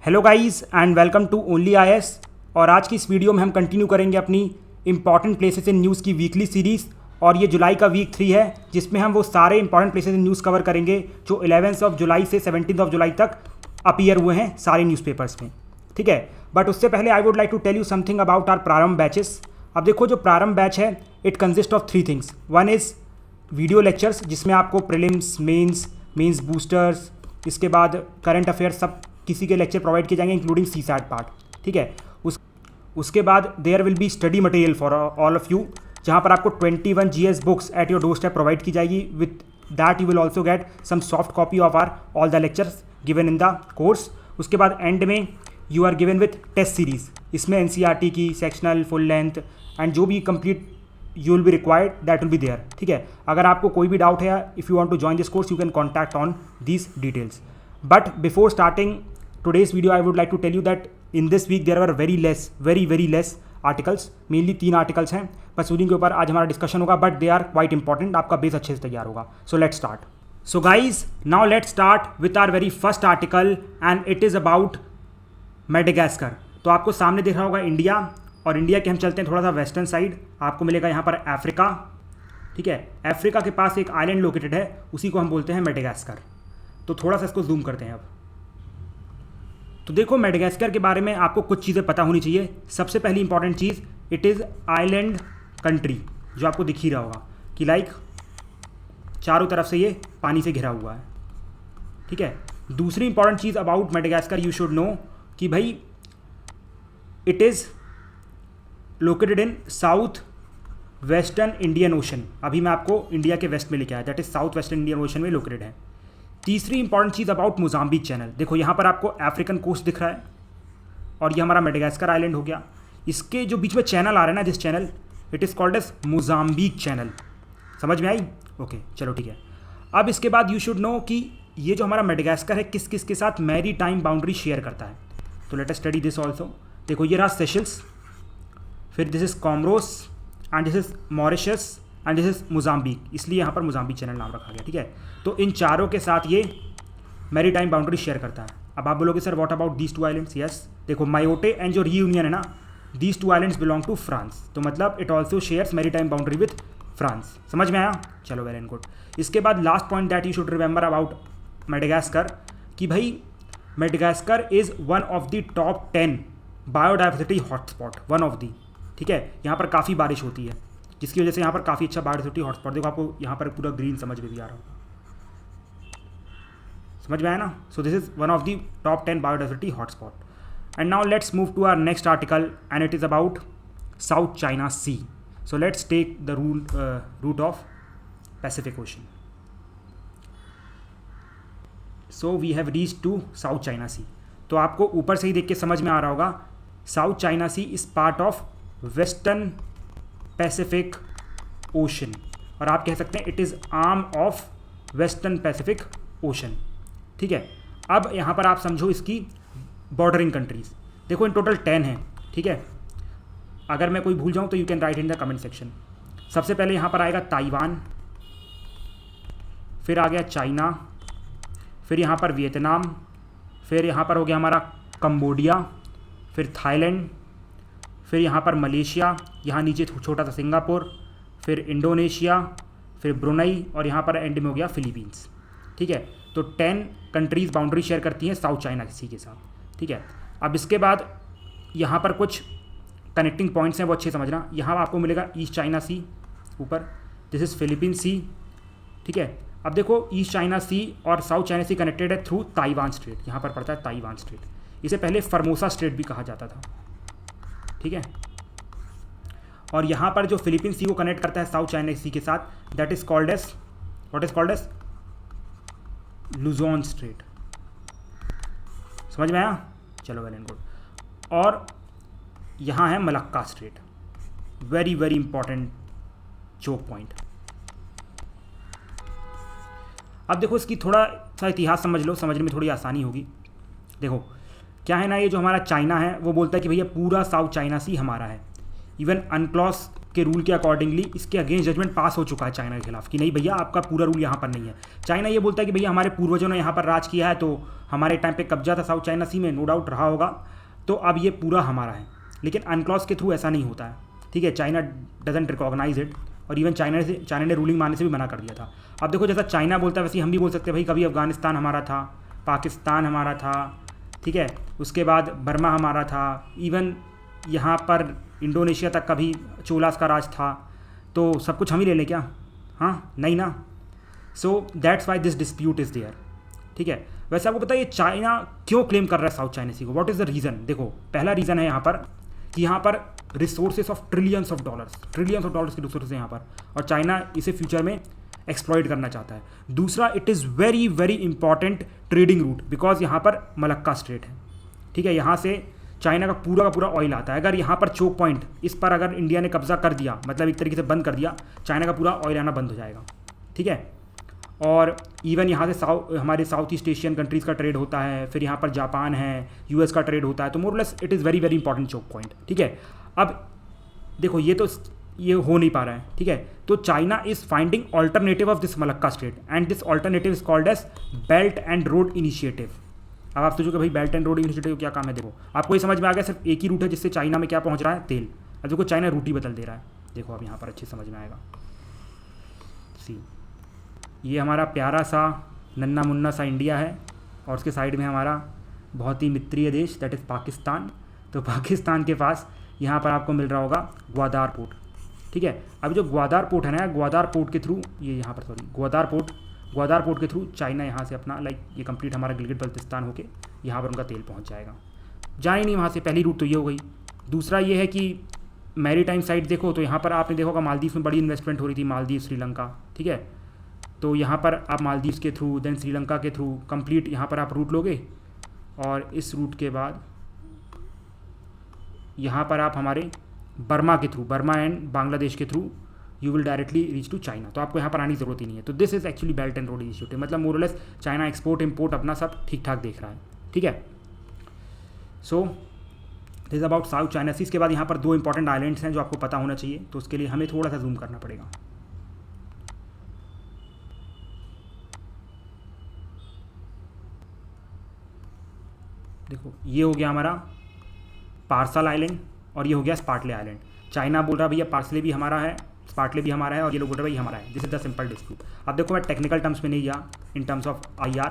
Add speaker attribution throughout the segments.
Speaker 1: Hello guys and welcome to Only IAS. और आज की इस वीडियो में हम कंटिन्यू करेंगे अपनी इंपॉर्टेंट प्लेसेस इन न्यूज़ की वीकली सीरीज़। और ये जुलाई का वीक 3 है जिसमें हम वो सारे important places in news cover करेंगे जो 11 जुलाई से 17 जुलाई तक अपीयर हुए हैं सारे न्यूज़पेपर्स में। ठीक है, बट उससे पहले I would like to tell you something about our Prarambh batches. अब देखो, जो प्रारंभ बैच है it consist of 3 things. One is video lectures जिसमें आपको प्रीलिम्स, मेंस बूस्टर्स, इसके बाद करंट अफेयर्स सब किसी के लेक्चर प्रोवाइड किए जाएंगे इंक्लूडिंग सीसैट पार्ट। ठीक है, उसके बाद there will be study material for all of you, जहाँ पर आपको 21 GS books at your doorstep provide की जाएगी। With that you will also get some soft copy of our all the lectures given in the course. उसके बाद end में you are given with test series, इसमें NCERT की sectional, full length and जो भी complete you will be required that will be there. ठीक है, अगर आपको कोई भी डाउट है, if you want to join this course you can contact on these details. But before starting today's video I would like to tell you that in this week there were very less articles, mainly 3 articles हैं, बस उन्हीं के ऊपर आज हमारा discussion होगा, but they are quite important, आपका base अच्छे से तैयार होगा। So let's start. So guys, now let's start with our very first article and it is about Madagascar. तो आपको सामने दिख रहा होगा इंडिया, और इंडिया के हम चलते हैं थोड़ा सा वेस्टर्न साइड, आपको मिलेगा यहाँ पर अफ्रीका। ठीक है, अफ्रीका के पास एक आइलैंड लोकेटेड है, उसी को हम बोलते हैं मेडागास्कर। तो थोड़ा सा इसको जूम करते हैं अब। तो देखो, मेडागास्कर के बारे में आपको कुछ चीज़ें पता होनी चाहिए। सबसे पहली important cheese, it is island country, जो आपको दिख ही रहा होगा कि लाइक चारों तरफ से ये पानी से घिरा हुआ है। ठीक है, दूसरी important cheese about Madagascar you should know कि भाई it is located in south western Indian ocean. अभी मैं आपको इंडिया के वेस्ट में लेके आया, that is south western Indian ocean में लोकेटेड है। तीसरी important cheese about Mozambique channel, देखो यहाँ पर आपको अफ्रीकन कोस्ट दिख रहा है और ये हमारा मेडागास्कर आइलैंड हो गया। इसके जो बीच में चैनल आ रहा है ना, जिस channel, it is called as Mozambique Channel. समझ में आई? ओके, चलो ठीक है। अब इसके बाद यू शुड नो कि ये जो हमारा मेडागास्कर है किस किस के साथ मैरी टाइम बाउंड्री शेयर करता है। तो let us study this also. देखो, ये रहा सेशल्स, फिर this is Comoros and this is Mauritius and this is Mozambique, इसलिए यहाँ पर मोजाम्बिक चैनल नाम रखा गया। ठीक है, तो इन चारों के साथ ये मैरी टाइम बाउंड्री शेयर करता है। अब आप बोलोगे sir what about these 2 islands? Yes, देखो मायोटे एंड जो रीयूनियन है ना, these 2 islands belong to France, तो मतलब it also shares maritime boundary with France. समझ में आया? चलो, वेरी गुड। इसके बाद last point that you should remember about Madagascar कि भाई Madagascar is one of the top 10 biodiversity hotspot, one of the. ठीक है, यहाँ पर काफ़ी बारिश होती है जिसकी वजह से यहाँ पर काफ़ी अच्छा बायोडाइवर्सिटी हॉटस्पॉट। देखो, आपको यहाँ पर पूरा ग्रीन समझ में भी आ रहा होगा, समझ में आया ना? So this is one of the top 10 biodiversity hotspot. And now let's move to our next article and it is about South China Sea. So let's take the route of Pacific Ocean. So we have reach to South China Sea. तो आपको ऊपर से ही देख के समझ में आ रहा होगा, South China Sea is part of western Pacific Ocean, और आप कह सकते हैं it is arm of western Pacific Ocean. ठीक है, अब यहाँ पर आप समझो इसकी बॉर्डरिंग कंट्रीज़। देखो, इन टोटल 10 हैं। ठीक है, अगर मैं कोई भूल जाऊँ तो you can write in the comment section. सबसे पहले यहाँ पर आएगा ताइवान, फिर आ गया चाइना, फिर यहाँ पर वियतनाम, फिर यहाँ पर हो गया हमारा कंबोडिया, फिर थाईलैंड, फिर यहाँ पर मलेशिया, यहाँ नीचे छोटा सा सिंगापुर, फिर इंडोनेशिया, फिर ब्रुनई, और यहाँ पर एंड में हो गया फिलीपींस। ठीक है, तो 10 कंट्रीज़ बाउंड्री शेयर करती हैं साउथ चाइना सी के साथ। ठीक है, अब इसके बाद यहाँ पर कुछ कनेक्टिंग पॉइंट्स हैं, वो अच्छे समझना। यहाँ आपको मिलेगा ईस्ट चाइना सी ऊपर, दिस इज़ फिलीपीन सी। ठीक है, अब देखो ईस्ट चाइना सी और साउथ चाइना सी कनेक्टेड है थ्रू ताइवान स्ट्रेट, यहाँ पर पड़ता है ताइवान स्ट्रेट। इसे पहले फर्मोसा स्ट्रेट भी कहा जाता था। ठीक है, और यहाँ पर जो फिलीपीन सी को कनेक्ट करता है साउथ चाइना सी के साथ, that is called as, what is called as Luzon strait. समझ में आया? चलो, वेरी गुड। और यहाँ है Malacca strait, very important choke point. अब देखो, इसकी थोड़ा सा इतिहास समझ लो, समझने में थोड़ी आसानी होगी। देखो क्या है ना, ये जो हमारा चाइना है वो बोलता है कि भैया पूरा साउथ चाइना सी हमारा है। इवन अनक्लॉस के रूल के अकॉर्डिंगली इसके अगेंस्ट जजमेंट पास हो चुका है चाइना के खिलाफ कि नहीं भैया आपका पूरा रूल यहाँ पर नहीं है। चाइना ये बोलता है कि भैया हमारे पूर्वजों ने यहाँ पर राज किया है, तो हमारे टाइम पे कब्जा था साउथ चाइना सी में, नो डाउट रहा होगा, तो अब ये पूरा हमारा है। लेकिन अनक्लॉज के थ्रू ऐसा नहीं होता है, ठीक है। चाइना डजेंट रिकॉग्नाइज इट, और इवन चाइना ने रूलिंग मानने से भी मना कर दिया था। अब देखो जैसा चाइना बोलता है वैसे हम भी बोल सकते हैं भाई कभी अफगानिस्तान हमारा था, पाकिस्तान हमारा था, ठीक है, उसके बाद बर्मा हमारा था, इवन यहाँ पर इंडोनेशिया तक कभी चोलास का राज था, तो सब कुछ हम ही ले लें क्या? हाँ नहीं ना। So that's why this dispute is there, ठीक है। वैसे आपको पता है ये चाइना क्यों क्लेम कर रहा है साउथ चाइना सी को? What is the reason? देखो पहला रीज़न है यहाँ पर कि यहाँ पर resources of trillions of dollars के रिसोर्सेज हैं यहाँ पर, और चाइना इसे फ्यूचर में एक्सप्लॉइट करना चाहता है। दूसरा, it is very very important trading route, because यहाँ पर मलक्का स्ट्रेट है, ठीक है। यहाँ से चाइना का पूरा ऑयल आता है। अगर यहाँ पर चोक पॉइंट इस पर अगर इंडिया ने कब्जा कर दिया, मतलब एक तरीके से बंद कर दिया, चाइना का पूरा ऑयल आना बंद हो जाएगा, ठीक है। और इवन यहाँ से हमारे साउथ ईस्ट एशियन कंट्रीज़ का ट्रेड होता है, फिर यहाँ पर जापान है, यूएस का ट्रेड होता है, तो more less it is very very important choke point, ठीक है। अब देखो ये हो नहीं पा रहा है, ठीक है। तो China is finding alternative of this Malacca strait, and this alternative is called as belt and road initiative. अब आप सोचो कि भाई बेल्ट एंड रोड इनिशिएटिव क्या काम है? देखो आपको ये समझ में आ गया, सिर्फ एक ही रूट है जिससे चाइना में क्या पहुँच रहा है? तेल। अब देखो चाइना रूट ही बदल दे रहा है, देखो अब यहाँ पर अच्छे समझ में आएगा। सी ये हमारा प्यारा सा नन्ना मुन्ना सा इंडिया है, और उसके साइड में हमारा बहुत ही मित्रीय देश दैट इज़ पाकिस्तान। तो पाकिस्तान के पास यहाँ पर आपको मिल रहा होगा ग्वादार पोर्ट, ठीक है। अब जो ग्वादार पोर्ट है ना, ग्वादार पोर्ट के थ्रू ये यहाँ पर ग्वादार पोर्ट के थ्रू चाइना यहाँ से अपना ये कंप्लीट हमारा गिलगित बल्तिस्तान होके यहाँ पर उनका तेल पहुँच जाएगा। जाए नहीं वहाँ से, पहली रूट तो ये हो गई। दूसरा ये है कि मैरी टाइम साइट देखो, तो यहाँ पर आपने देखा होगा मालदीव में बड़ी इन्वेस्टमेंट हो रही थी, मालदीव श्रीलंका, ठीक है। तो यहाँ पर आप मालदीव्स के थ्रू देन श्रीलंका के थ्रू कंप्लीट यहाँ पर आप रूट लोगे, और इस रूट के बाद यहाँ पर आप हमारे बर्मा के थ्रू, बर्मा एंड बांग्लादेश के through you will directly reach to China. तो आपको यहाँ पर आने की ज़रूरत ही नहीं है। तो this is actually belt and road initiative, मतलब मोरलेस चाइना एक्सपोर्ट इम्पोर्ट अपना सब ठीक ठाक देख रहा है, ठीक है। So this is about South China Sea. इसके बाद यहाँ पर दो इंपॉर्टेंट आइलैंड्स हैं जो आपको पता होना चाहिए, तो उसके लिए हमें थोड़ा सा जूम करना पड़ेगा। देखो ये हो गया हमारा पार्सल आइलैंड, और ये हो गया स्पार्टले आइलैंड। चाइना बोल रहा भैया पार्सले भी हमारा है, स्पार्टले भी हमारा है, और ये लोग बोल रहे भाई हमारा है। This is the simple dispute. अब देखो मैं टेक्निकल टर्म्स में नहीं गया, in terms of IR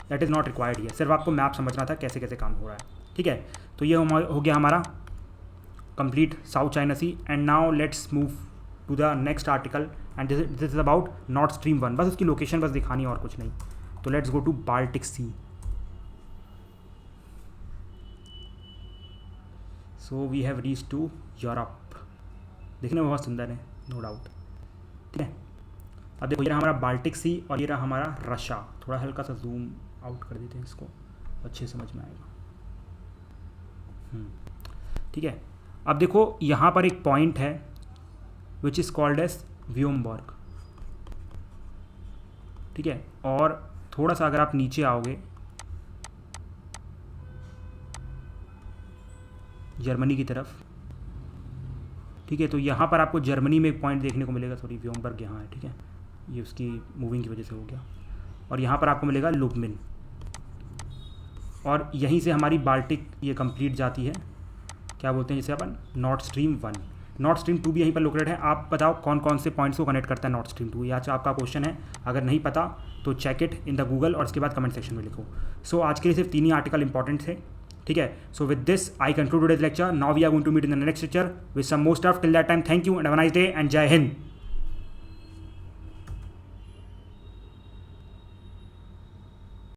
Speaker 1: that is not required here, सिर्फ आपको मैप समझना था कैसे कैसे काम हो रहा है, ठीक है। तो ये हो गया हमारा complete south China sea. And now let's move to the next article, and this is about north stream 1। बस उसकी लोकेशन बस दिखानी है और कुछ नहीं। तो let's go to Baltic sea. So we have reach to Europe. देखने में बहुत सुंदर है, नो डाउट, ठीक है। अब देखो ये रहा हमारा बाल्टिक सी, और ये रहा हमारा रशिया। थोड़ा हल्का सा जूम आउट कर देते हैं इसको, अच्छे समझ में आएगा, ठीक है। अब देखो यहाँ पर एक पॉइंट है विच इज़ कॉल्ड एज व्योमबर्ग, ठीक है। और थोड़ा सा अगर आप नीचे आओगे जर्मनी की तरफ, ठीक है, तो यहाँ पर आपको जर्मनी में एक पॉइंट देखने को मिलेगा। सॉरी व्योमबर्ग यहाँ है, ठीक है, ये उसकी मूविंग की वजह से हो गया। और यहाँ पर आपको मिलेगा लुब्मिन, और यहीं से हमारी बाल्टिक ये कंप्लीट जाती है, क्या बोलते हैं जिसे अपन, नॉर्थ स्ट्रीम 1। नॉर्थ स्ट्रीम 2 भी यहीं पर लोकेटेड है। आप बताओ कौन कौन से पॉइंट्स को कनेक्ट करता है नॉर्थ स्ट्रीम 2? ये आज आपका क्वेश्चन है, अगर नहीं पता तो check it in the Google, और इसके बाद कमेंट सेक्शन में लिखो। सो आज के लिए सिर्फ 3 ही आर्टिकल इंपॉर्टेंट थे, ठीक है। So with this I conclude today's lecture. Now we are going to meet in the next lecture with some more stuff. Till that time, thank you and have a nice day and जय हिंद।